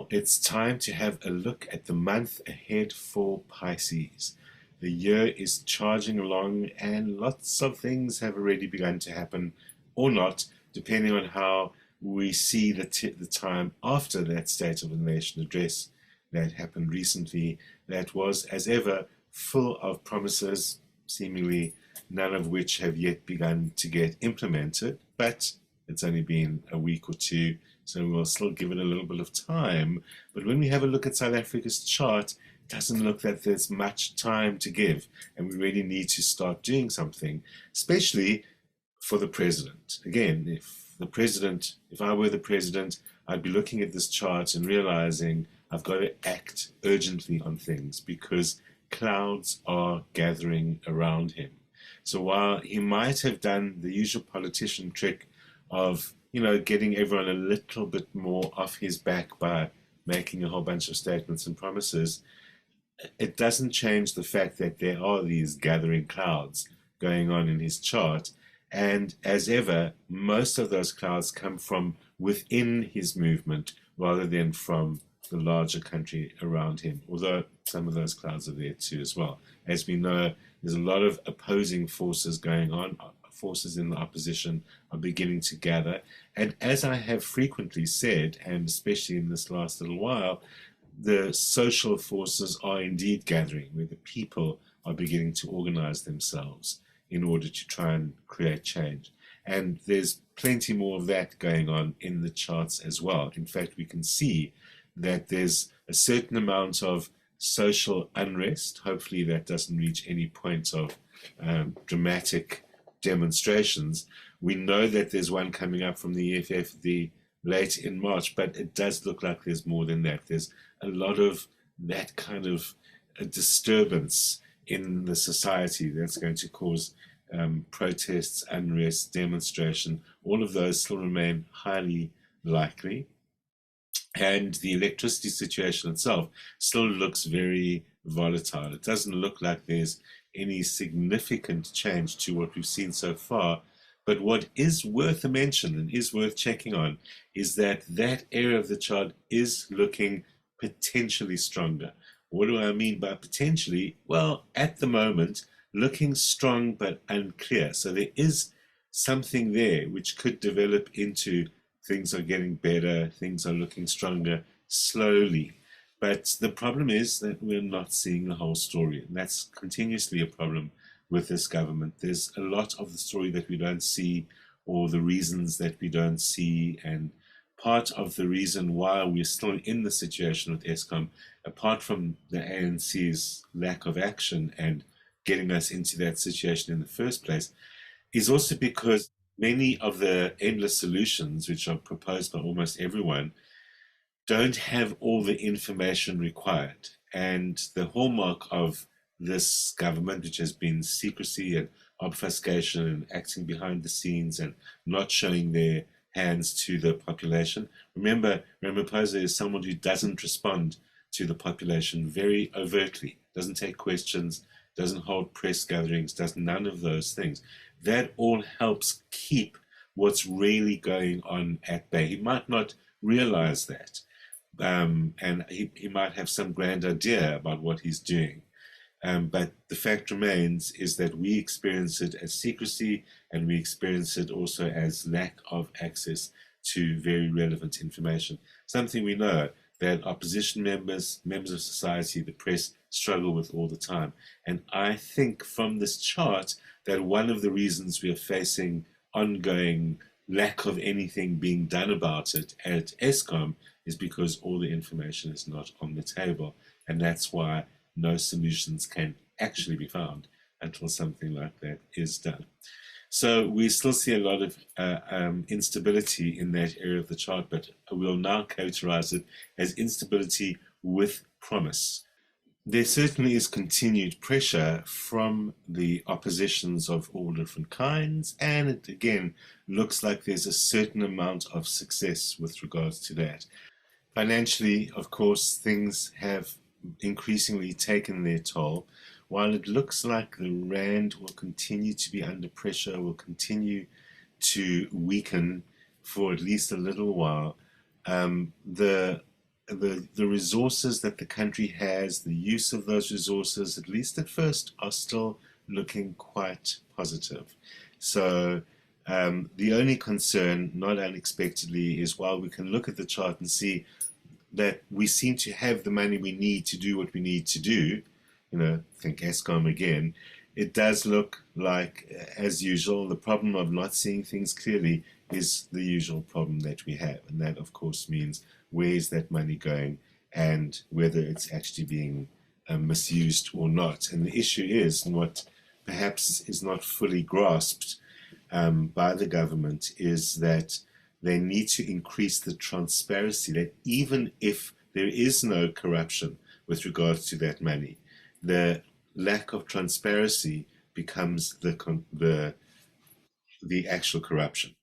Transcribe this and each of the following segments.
Well, it's time to have a look at the month ahead for Pisces. The year is charging along, and lots of things have already begun to happen, or not, depending on how we see the time after that State of the Nation address that happened recently, that was, as ever, full of promises, seemingly none of which have yet begun to get implemented. But it's only been a week or two, so we'll still give it a little bit of time. But when we have a look at South Africa's chart, it doesn't look like there's much time to give, and we really need to start doing something, especially for the president. Again, if I were the president, I'd be looking at this chart and realizing I've got to act urgently on things because clouds are gathering around him. So while he might have done the usual politician trick of, getting everyone a little bit more off his back by making a whole bunch of statements and promises, it doesn't change the fact that there are these gathering clouds going on in his chart. And as ever, most of those clouds come from within his movement rather than from the larger country around him, although some of those clouds are there too as well. As we know, there's a lot of opposing forces going on. Forces in the opposition are beginning to gather. And as I have frequently said, and especially in this last little while, the social forces are indeed gathering, where the people are beginning to organize themselves in order to try and create change. And there's plenty more of that going on in the charts as well. In fact, we can see that there's a certain amount of social unrest. Hopefully that doesn't reach any point of dramatic demonstrations. We know that there's one coming up from the EFF late in March, but it does look like there's more than that. There's a lot of that kind of a disturbance in the society that's going to cause protests, unrest, demonstration. All of those still remain highly likely. And the electricity situation itself still looks very volatile. It doesn't look like there's any significant change to what we've seen so far. But what is worth a mention and is worth checking on is that area of the chart is looking potentially stronger. What do I mean by potentially? Well, at the moment, looking strong but unclear. So there is something there which could develop into things are getting better, things are looking stronger slowly. But the problem is that we're not seeing the whole story. And that's continuously a problem with this government. There's a lot of the story that we don't see, or the reasons that we don't see. And part of the reason why we're still in the situation with Eskom, apart from the ANC's lack of action and getting us into that situation in the first place, is also because many of the endless solutions which are proposed by almost everyone don't have all the information required. And the hallmark of this government, which has been secrecy and obfuscation and acting behind the scenes and not showing their hands to the population. Remember, Ramaphosa is someone who doesn't respond to the population very overtly, doesn't take questions, doesn't hold press gatherings, does none of those things. That all helps keep what's really going on at bay. He might not realize that. And he might have some grand idea about what he's doing. But the fact remains is that we experience it as secrecy, and we experience it also as lack of access to very relevant information. Something we know that opposition members of society, the press, struggle with all the time. And I think from this chart that one of the reasons we are facing ongoing lack of anything being done about it at Eskom is because all the information is not on the table. And that's why no solutions can actually be found until something like that is done. So we still see a lot of instability in that area of the chart, but we'll now characterize it as instability with promise. There certainly is continued pressure from the oppositions of all different kinds, and it again looks like there's a certain amount of success with regards to that. Financially, of course, things have increasingly taken their toll. While it looks like the rand will continue to be under pressure, will continue to weaken for at least a little while, the the resources that the country has, the use of those resources, at least at first, are still looking quite positive. So the only concern, not unexpectedly, is while we can look at the chart and see that we seem to have the money we need to do what we need to do, think ESCOM again, it does look like, as usual, the problem of not seeing things clearly is the usual problem that we have. And that, of course, means where is that money going and whether it's actually being misused or not. And the issue is, and what perhaps is not fully grasped by the government, is that they need to increase the transparency, that even if there is no corruption with regards to that money, the lack of transparency becomes the actual corruption,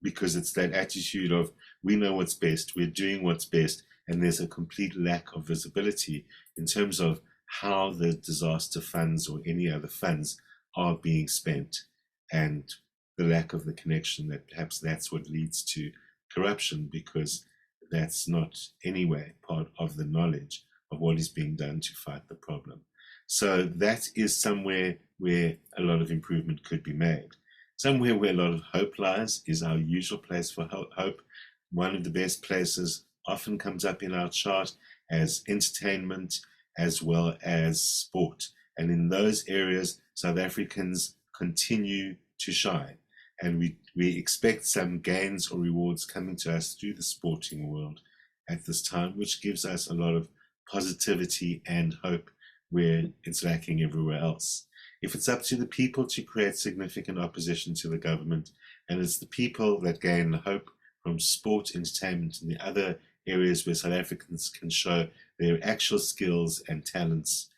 because it's that attitude of we know what's best, we're doing what's best, and there's a complete lack of visibility in terms of how the disaster funds or any other funds are being spent, and the lack of the connection that perhaps that's what leads to corruption, because that's not anyway part of the knowledge of what is being done to fight the problem. So that is somewhere where a lot of improvement could be made. Somewhere where a lot of hope lies is our usual place for hope. One of the best places often comes up in our chart as entertainment as well as sport. And in those areas, South Africans continue to shine. And we expect some gains or rewards coming to us through the sporting world at this time, which gives us a lot of positivity and hope where it's lacking everywhere else. If it's up to the people to create significant opposition to the government, and it's the people that gain hope from sport, entertainment, and the other areas where South Africans can show their actual skills and talents,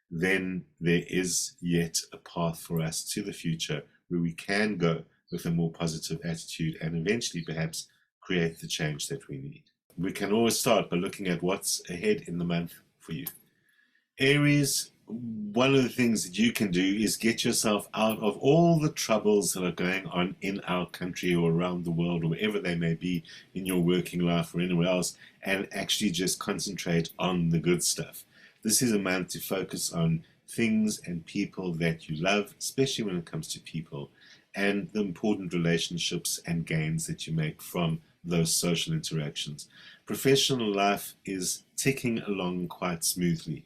then there is yet a path for us to the future where we can go with a more positive attitude and eventually perhaps create the change that we need. We can always start by looking at what's ahead in the month for you. Aries, one of the things that you can do is get yourself out of all the troubles that are going on in our country or around the world or wherever they may be in your working life or anywhere else, and actually just concentrate on the good stuff. This is a month to focus on things and people that you love, especially when it comes to people, and the important relationships and gains that you make from those social interactions. Professional life is ticking along quite smoothly.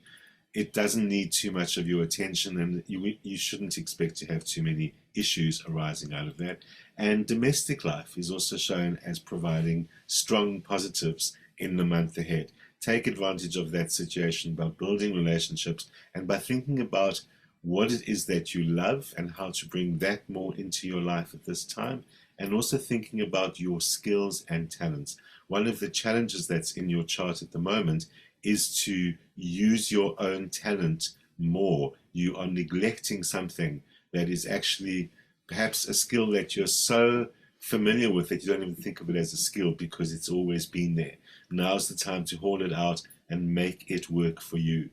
It doesn't need too much of your attention, and you shouldn't expect to have too many issues arising out of that. And domestic life is also shown as providing strong positives in the month ahead. Take advantage of that situation by building relationships and by thinking about what it is that you love and how to bring that more into your life at this time, and also thinking about your skills and talents. One of the challenges that's in your chart at the moment is to use your own talent more. You are neglecting something that is actually perhaps a skill that you're so familiar with that you don't even think of it as a skill because it's always been there. Now's the time to haul it out and make it work for you.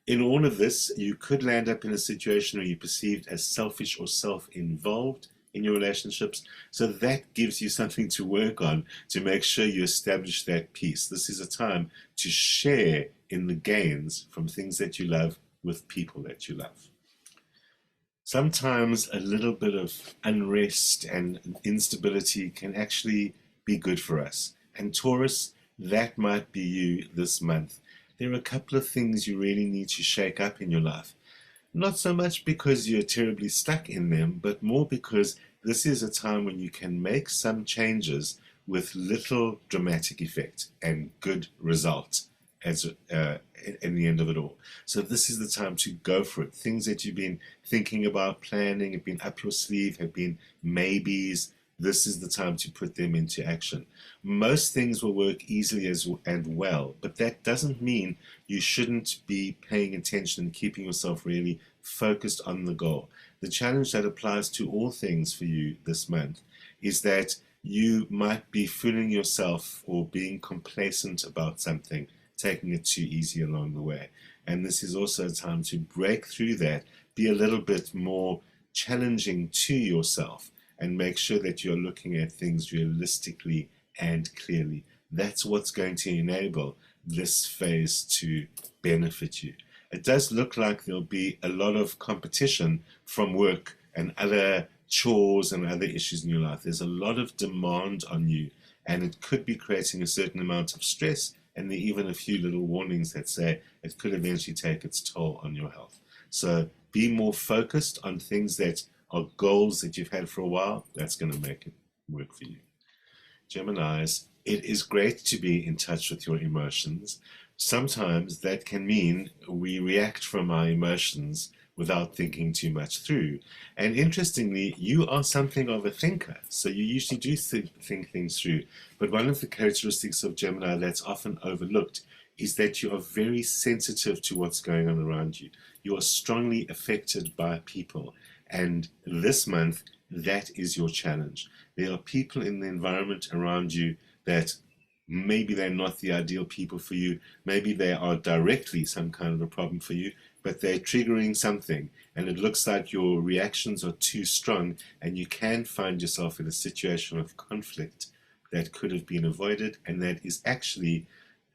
In all of this, you could land up in a situation where you're perceived as selfish or self-involved in your relationships. So that gives you something to work on to make sure you establish that peace. This is a time to share in the gains from things that you love with people that you love. Sometimes a little bit of unrest and instability can actually be good for us. And Taurus, that might be you this month. There are a couple of things you really need to shake up in your life. Not so much because you're terribly stuck in them, but more because this is a time when you can make some changes with little dramatic effect and good result as in the end of it all. So this is the time to go for it. Things that you've been thinking about, planning, have been up your sleeve, have been maybes. This is the time to put them into action. Most things will work easily and well, but that doesn't mean you shouldn't be paying attention and keeping yourself really focused on the goal. The challenge that applies to all things for you this month is that you might be fooling yourself or being complacent about something, taking it too easy along the way. And this is also a time to break through that, be a little bit more challenging to yourself, and make sure that you're looking at things realistically and clearly. That's what's going to enable this phase to benefit you. It does look like there'll be a lot of competition from work and other chores and other issues in your life. There's a lot of demand on you, and it could be creating a certain amount of stress, and there are even a few little warnings that say it could eventually take its toll on your health. So be more focused on things that are goals that you've had for a while. That's going to make it work for you. Geminis, it is great to be in touch with your emotions. Sometimes that can mean we react from our emotions without thinking too much through. And interestingly, you are something of a thinker, so you usually do think things through. But one of the characteristics of Gemini that's often overlooked is that you are very sensitive to what's going on around you. You are strongly affected by people. And this month, that is your challenge. There are people in the environment around you that maybe they're not the ideal people for you. Maybe they are directly some kind of a problem for you, but they're triggering something. And it looks like your reactions are too strong, and you can find yourself in a situation of conflict that could have been avoided, and that is actually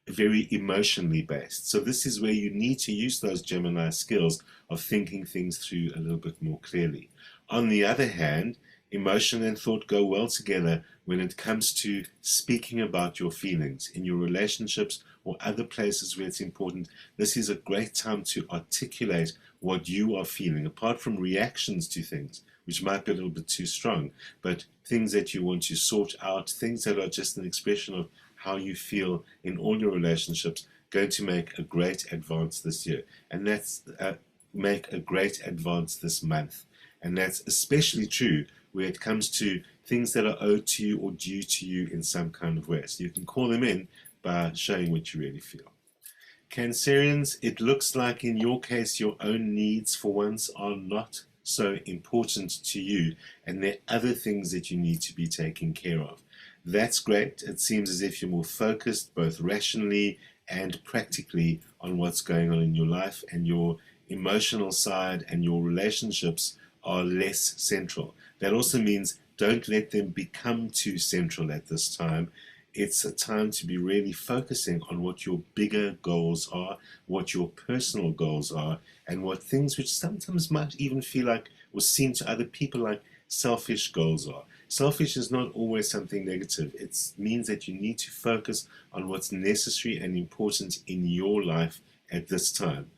very emotionally based. So this is where you need to use those Gemini skills of thinking things through a little bit more clearly. On the other hand, emotion and thought go well together when it comes to speaking about your feelings in your relationships or other places where it's important. This is a great time to articulate what you are feeling, apart from reactions to things, which might be a little bit too strong, but things that you want to sort out, things that are just an expression of how you feel in all your relationships, going to make a great advance this year. And that's make a great advance this month. And that's especially true where it comes to things that are owed to you or due to you in some kind of way. So you can call them in by showing what you really feel. Cancerians, it looks like in your case your own needs for once are not so important to you, and there are other things that you need to be taking care of. That's great. It seems as if you're more focused both rationally and practically on what's going on in your life, and your emotional side and your relationships are less central. That also means don't let them become too central at this time. It's a time to be really focusing on what your bigger goals are, what your personal goals are, and what things which sometimes might even feel like or seem to other people like selfish goals are. Selfish is not always something negative. It means that you need to focus on what's necessary and important in your life at this time.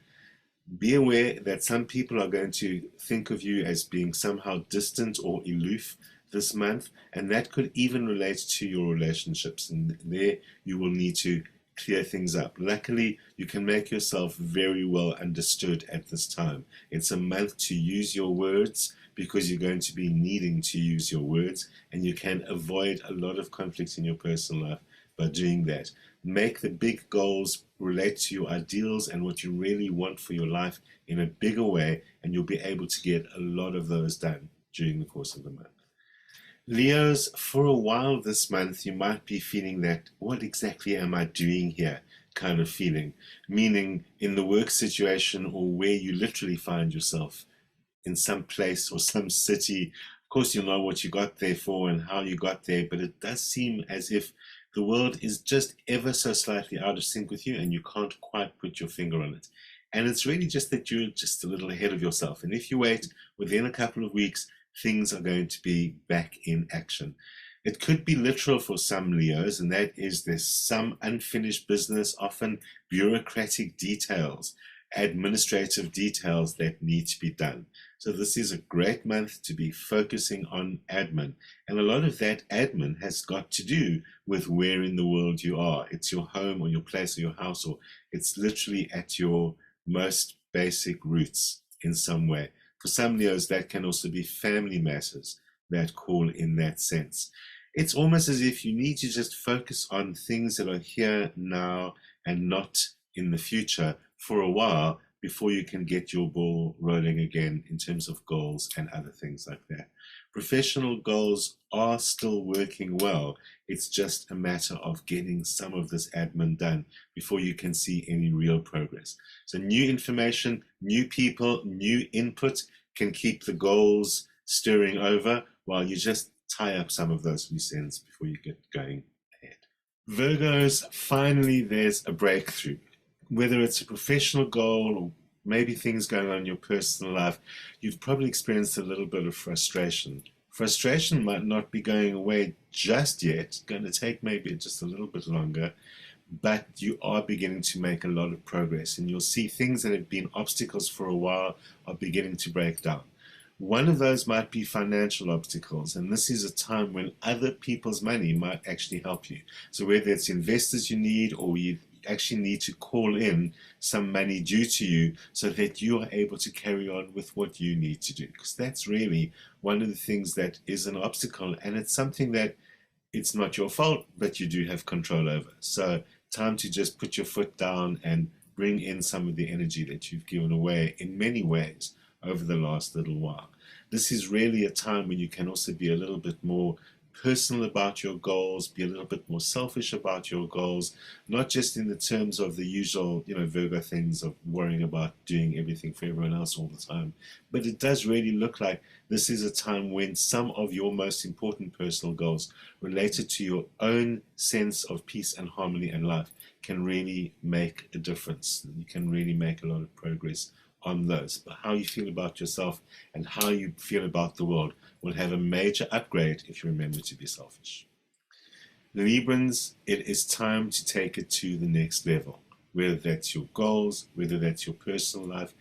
Be aware that some people are going to think of you as being somehow distant or aloof this month, and that could even relate to your relationships, and there you will need to clear things up. Luckily, you can make yourself very well understood at this time. It's a month to use your words because you're going to be needing to use your words, and you can avoid a lot of conflicts in your personal life by doing that. Make the big goals relate to your ideals and what you really want for your life in a bigger way, and you'll be able to get a lot of those done during the course of the month. Leos, for a while this month, you might be feeling that, what exactly am I doing here kind of feeling, meaning in the work situation or where you literally find yourself in some place or some city. Of course, you know what you got there for and how you got there, but it does seem as if the world is just ever so slightly out of sync with you and you can't quite put your finger on it. And it's really just that you're just a little ahead of yourself. And if you wait, within a couple of weeks, things are going to be back in action. It could be literal for some Leos, and that is there's some unfinished business, often bureaucratic details, administrative details that need to be done. So this is a great month to be focusing on admin. And a lot of that admin has got to do with where in the world you are. It's your home or your place or your house, or it's literally at your most basic roots in some way. For some Leos, that can also be family matters that call in that sense. It's almost as if you need to just focus on things that are here now and not in the future for a while before you can get your ball rolling again in terms of goals and other things like that. Professional goals are still working well. It's just a matter of getting some of this admin done before you can see any real progress. So new information, new people, new input can keep the goals stirring over while you just tie up some of those loose ends before you get going ahead. Virgos, finally there's a breakthrough. Whether it's a professional goal or maybe things going on in your personal life, you've probably experienced a little bit of frustration. Frustration might not be going away just yet, it's going to take maybe just a little bit longer, but you are beginning to make a lot of progress, and you'll see things that have been obstacles for a while are beginning to break down. One of those might be financial obstacles, and this is a time when other people's money might actually help you. So whether it's investors you need, or you actually need to call in some money due to you so that you are able to carry on with what you need to do, because that's really one of the things that is an obstacle, and it's something that it's not your fault, but you do have control over. So time to just put your foot down and bring in some of the energy that you've given away in many ways over the last little while. This is really a time when you can also be a little bit more personal about your goals, be a little bit more selfish about your goals, not just in the terms of the usual, Virgo things of worrying about doing everything for everyone else all the time. But it does really look like this is a time when some of your most important personal goals related to your own sense of peace and harmony in life can really make a difference. You can really make a lot of progress on those. But how you feel about yourself and how you feel about the world will have a major upgrade if you remember to be selfish. Librans, it is time to take it to the next level, whether that's your goals, whether that's your personal life.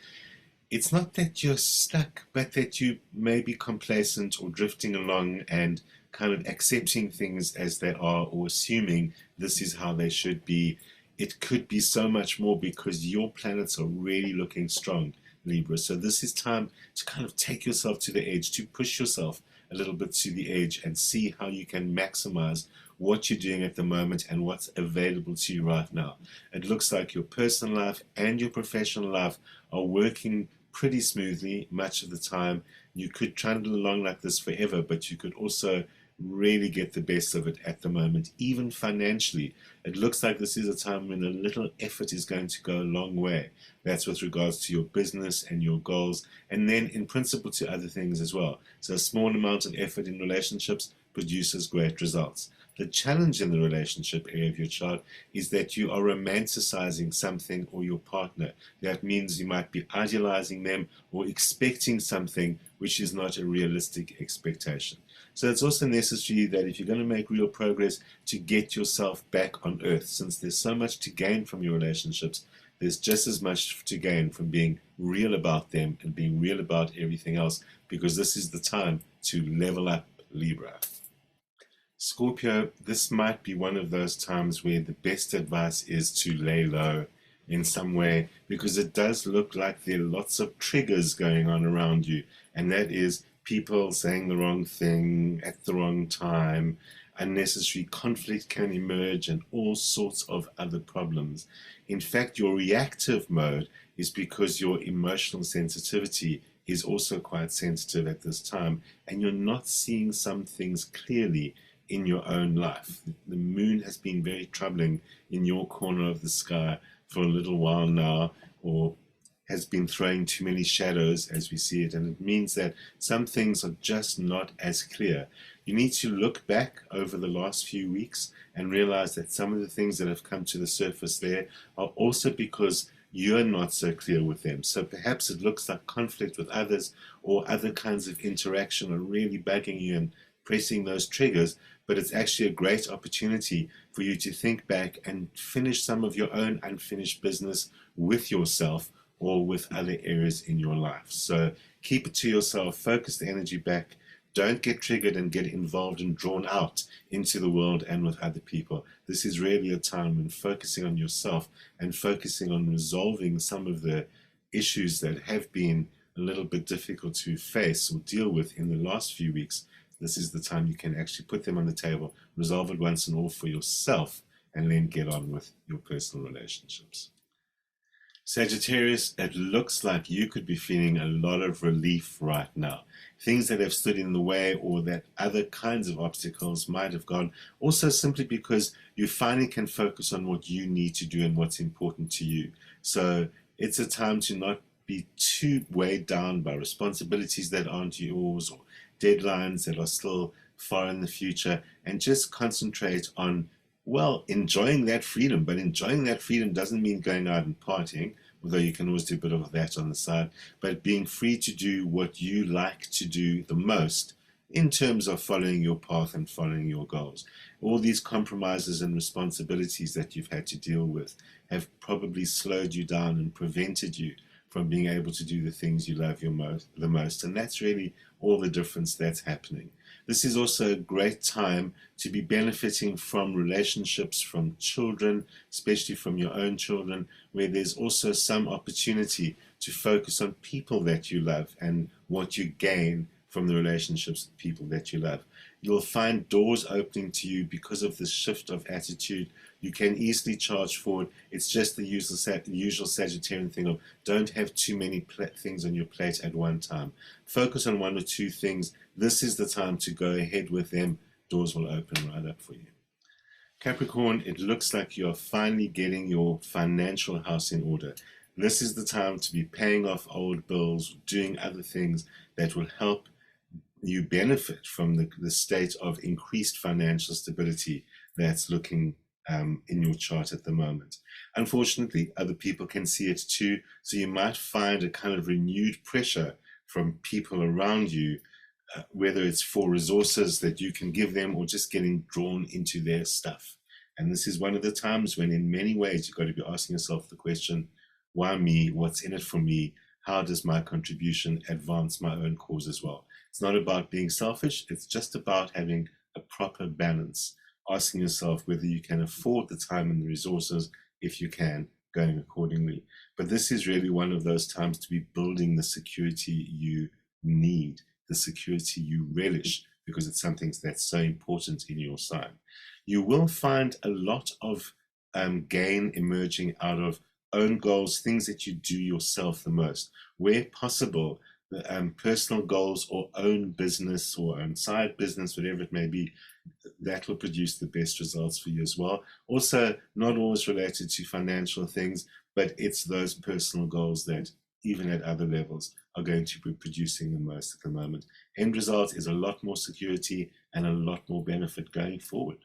It's not that you're stuck, but that you may be complacent or drifting along and kind of accepting things as they are, or assuming this is how they should be. It could be so much more, because your planets are really looking strong, Libra. So this is time to kind of take yourself to the edge, to push yourself a little bit to the edge and see how you can maximize what you're doing at the moment and what's available to you right now. It looks like your personal life and your professional life are working pretty smoothly much of the time. You could trundle along like this forever, but you could also really get the best of it at the moment. Even financially, it looks like this is a time when a little effort is going to go a long way. That's with regards to your business and your goals, and then in principle to other things as well. So a small amount of effort in relationships produces great results. The challenge in the relationship area of your chart is that you are romanticizing something or your partner. That means you might be idealizing them or expecting something which is not a realistic expectation. So it's also necessary that if you're going to make real progress, to get yourself back on earth. Since there's so much to gain from your relationships, there's just as much to gain from being real about them and being real about everything else, because this is the time to level up, Libra. Scorpio, this might be one of those times where the best advice is to lay low in some way, because it does look like there are lots of triggers going on around you, and that is people saying the wrong thing at the wrong time. Unnecessary conflict can emerge and all sorts of other problems. In fact, your reactive mode is because your emotional sensitivity is also quite sensitive at this time, and you're not seeing some things clearly in your own life. The moon has been very troubling in your corner of the sky for a little while now, or has been throwing too many shadows as we see it, and it means that some things are just not as clear. You need to look back over the last few weeks and realize that some of the things that have come to the surface there are also because you're not so clear with them. So perhaps it looks like conflict with others or other kinds of interaction are really bugging you and pressing those triggers, but it's actually a great opportunity for you to think back and finish some of your own unfinished business with yourself or with other areas in your life. So keep it to yourself, focus the energy back, don't get triggered and get involved and drawn out into the world and with other people. This is really a time when focusing on yourself and focusing on resolving some of the issues that have been a little bit difficult to face or deal with in the last few weeks. This is the time you can actually put them on the table, resolve it once and all for yourself, and then get on with your personal relationships. Sagittarius, it looks like you could be feeling a lot of relief right now. Things that have stood in the way or that other kinds of obstacles might have gone, also simply because you finally can focus on what you need to do and what's important to you. So it's a time to not be too weighed down by responsibilities that aren't yours or deadlines that are still far in the future, and just concentrate on Well, enjoying that freedom, but enjoying that freedom doesn't mean going out and partying, although you can always do a bit of that on the side, but being free to do what you like to do the most in terms of following your path and following your goals. All these compromises and responsibilities that you've had to deal with have probably slowed you down and prevented you from being able to do the things you love the most. And that's really all the difference that's happening. This is also a great time to be benefiting from relationships, from children, especially from your own children, where there's also some opportunity to focus on people that you love and what you gain from the relationships with people that you love. You'll find doors opening to you because of this shift of attitude. You can easily charge forward. It's just the usual Sagittarian thing of don't have too many things on your plate at one time. Focus on one or two things. This is the time to go ahead with them. Doors will open right up for you. Capricorn, it looks like you're finally getting your financial house in order. This is the time to be paying off old bills, doing other things that will help you benefit from the state of increased financial stability that's looking in your chart at the moment. Unfortunately, other people can see it too, so you might find a kind of renewed pressure from people around you, whether it's for resources that you can give them or just getting drawn into their stuff. And this is one of the times when in many ways you've got to be asking yourself the question, why me? What's in it for me? How does my contribution advance my own cause as well? It's not about being selfish. It's just about having a proper balance, asking yourself whether you can afford the time and the resources, if you can, going accordingly. But this is really one of those times to be building the security you need, the security you relish, because it's something that's so important in your sign. You will find a lot of gain emerging out of own goals, things that you do yourself the most. Where possible, personal goals or own business or own side business, whatever it may be, that will produce the best results for you as well. Also, not always related to financial things, but it's those personal goals that, even at other levels, are going to be producing the most at the moment. End result is a lot more security and a lot more benefit going forward.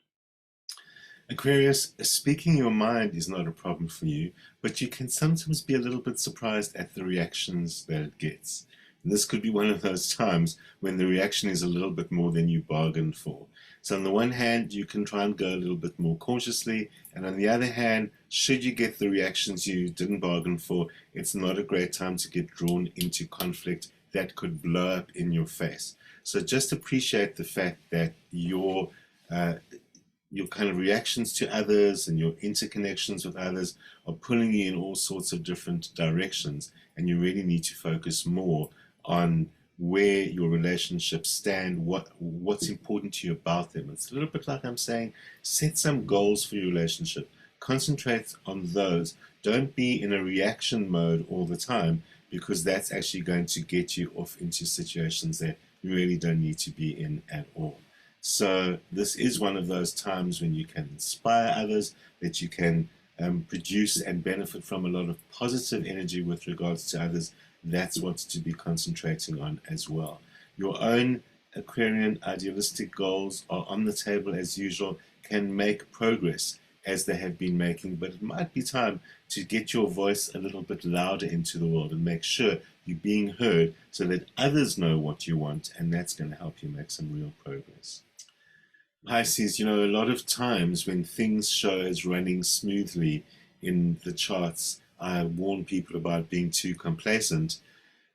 Aquarius, speaking your mind is not a problem for you, but you can sometimes be a little bit surprised at the reactions that it gets. And this could be one of those times when the reaction is a little bit more than you bargained for. So on the one hand, you can try and go a little bit more cautiously, and on the other hand, should you get the reactions you didn't bargain for, it's not a great time to get drawn into conflict that could blow up in your face. So just appreciate the fact that your kind of reactions to others and your interconnections with others are pulling you in all sorts of different directions, and you really need to focus more on where your relationships stand, what's important to you about them. It's a little bit like I'm saying, set some goals for your relationship. Concentrate on those. Don't be in a reaction mode all the time, because that's actually going to get you off into situations that you really don't need to be in at all. So this is one of those times when you can inspire others, that you can produce and benefit from a lot of positive energy with regards to others. That's what's to be concentrating on as well. Your own Aquarian idealistic goals are on the table as usual, can make progress as they have been making, but it might be time to get your voice a little bit louder into the world and make sure you're being heard so that others know what you want, and that's going to help you make some real progress. Pisces, a lot of times when things show as running smoothly in the charts, I warn people about being too complacent.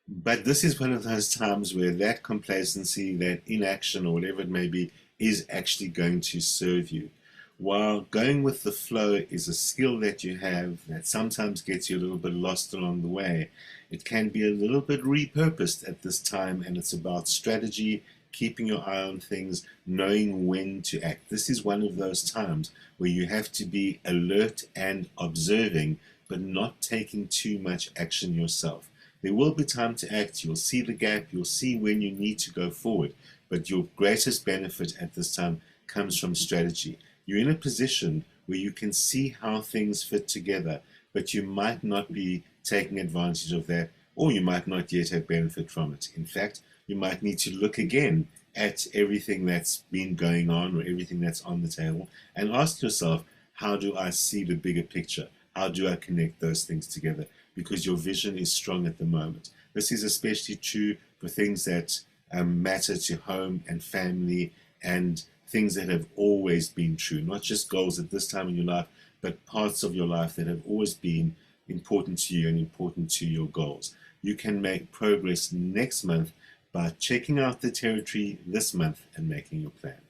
But this is one of those times where that complacency, that inaction, or whatever it may be, is actually going to serve you. While going with the flow is a skill that you have that sometimes gets you a little bit lost along the way, it can be a little bit repurposed at this time, and it's about strategy, keeping your eye on things, knowing when to act. This is one of those times where you have to be alert and observing, but not taking too much action yourself. There will be time to act. You'll see the gap. You'll see when you need to go forward. But your greatest benefit at this time comes from strategy. You're in a position where you can see how things fit together, but you might not be taking advantage of that, or you might not yet have benefit from it. In fact, you might need to look again at everything that's been going on or everything that's on the table and ask yourself, how do I see the bigger picture? How do I connect those things together? Because your vision is strong at the moment. This is especially true for things that matter to home and family and things that have always been true, not just goals at this time in your life, but parts of your life that have always been important to you and important to your goals. You can make progress next month by checking out the territory this month and making your plans.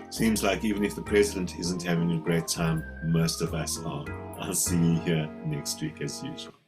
Seems like even if the president isn't having a great time, most of us are. I'll see you here next week as usual.